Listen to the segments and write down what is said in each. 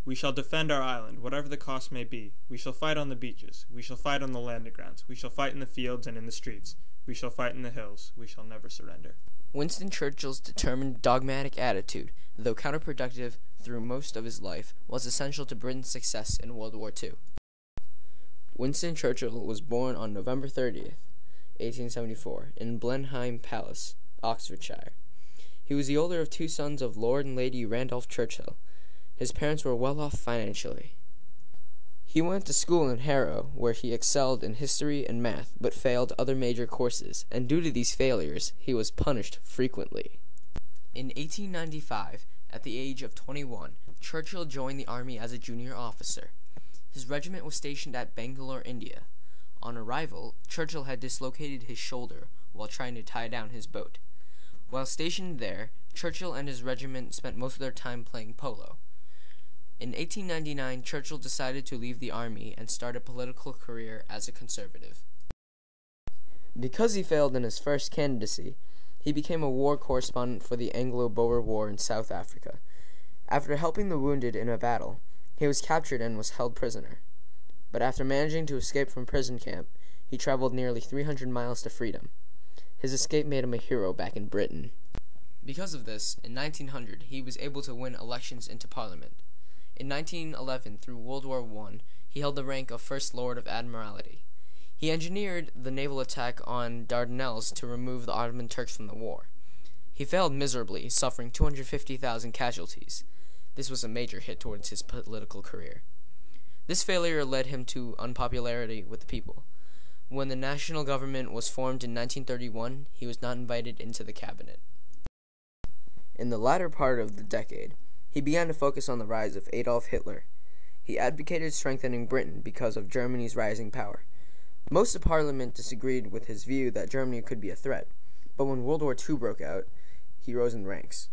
We shall defend our island, whatever the cost may be. We shall fight on the beaches. We shall fight on the landing grounds. We shall fight in the fields and in the streets. We shall fight in the hills. We shall never surrender. Winston Churchill's determined, dogmatic attitude, though counterproductive through most of his life, was essential to Britain's success in World War II. Winston Churchill was born on November 30th, 1874, in Blenheim Palace, Oxfordshire. He was the older of two sons of Lord and Lady Randolph Churchill. His parents were well off financially. He went to school in Harrow, where he excelled in history and math, but failed other major courses, and due to these failures, he was punished frequently. In 1895, at the age of 21, Churchill joined the army as a junior officer. His regiment was stationed at Bangalore, India. On arrival, Churchill had dislocated his shoulder while trying to tie down his boat. While stationed there, Churchill and his regiment spent most of their time playing polo. In 1899, Churchill decided to leave the army and start a political career as a conservative. Because he failed in his first candidacy, he became a war correspondent for the Anglo-Boer War in South Africa. After helping the wounded in a battle, he was captured and was held prisoner. But after managing to escape from prison camp, he traveled nearly 300 miles to freedom. His escape made him a hero back in Britain. Because of this, in 1900, he was able to win elections into Parliament. In 1911, through World War I, he held the rank of First Lord of Admiralty. He engineered the naval attack on Dardanelles to remove the Ottoman Turks from the war. He failed miserably, suffering 250,000 casualties. This was a major hit towards his political career. This failure led him to unpopularity with the people. When the national government was formed in 1931, he was not invited into the cabinet. In the latter part of the decade, he began to focus on the rise of Adolf Hitler. He advocated strengthening Britain because of Germany's rising power. Most of Parliament disagreed with his view that Germany could be a threat, but when World War II broke out, he rose in ranks.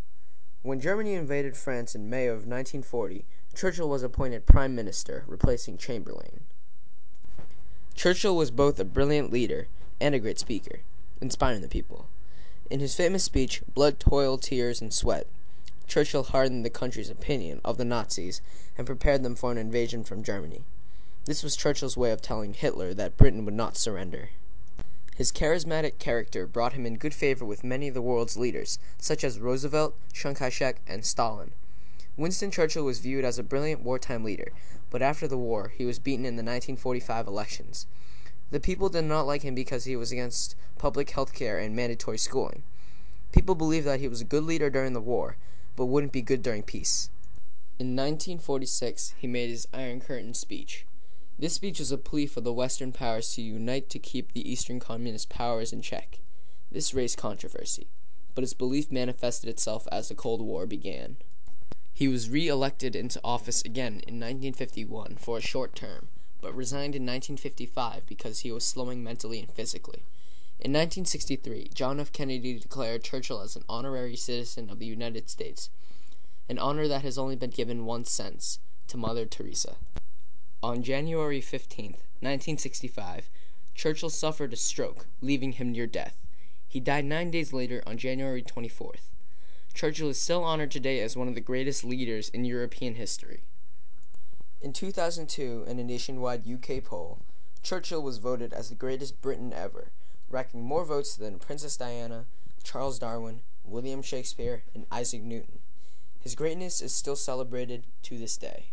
When Germany invaded France in May of 1940, Churchill was appointed Prime Minister, replacing Chamberlain. Churchill was both a brilliant leader and a great speaker, inspiring the people. In his famous speech, Blood, Toil, Tears, and Sweat, Churchill hardened the country's opinion of the Nazis and prepared them for an invasion from Germany. This was Churchill's way of telling Hitler that Britain would not surrender. His charismatic character brought him in good favor with many of the world's leaders, such as Roosevelt, Chiang Kai-shek, and Stalin. Winston Churchill was viewed as a brilliant wartime leader, but after the war, he was beaten in the 1945 elections. The people did not like him because he was against public health care and mandatory schooling. People believed that he was a good leader during the war, but wouldn't be good during peace. In 1946, he made his Iron Curtain speech. This speech was a plea for the Western powers to unite to keep the Eastern Communist powers in check. This raised controversy, but his belief manifested itself as the Cold War began. He was re-elected into office again in 1951 for a short term, but resigned in 1955 because he was slowing mentally and physically. In 1963, John F. Kennedy declared Churchill as an honorary citizen of the United States, an honor that has only been given once since, to Mother Teresa. On January 15, 1965, Churchill suffered a stroke, leaving him near death. He died 9 days later on January 24th. Churchill is still honored today as one of the greatest leaders in European history. In 2002, in a nationwide UK poll, Churchill was voted as the greatest Briton ever, racking more votes than Princess Diana, Charles Darwin, William Shakespeare, and Isaac Newton. His greatness is still celebrated to this day.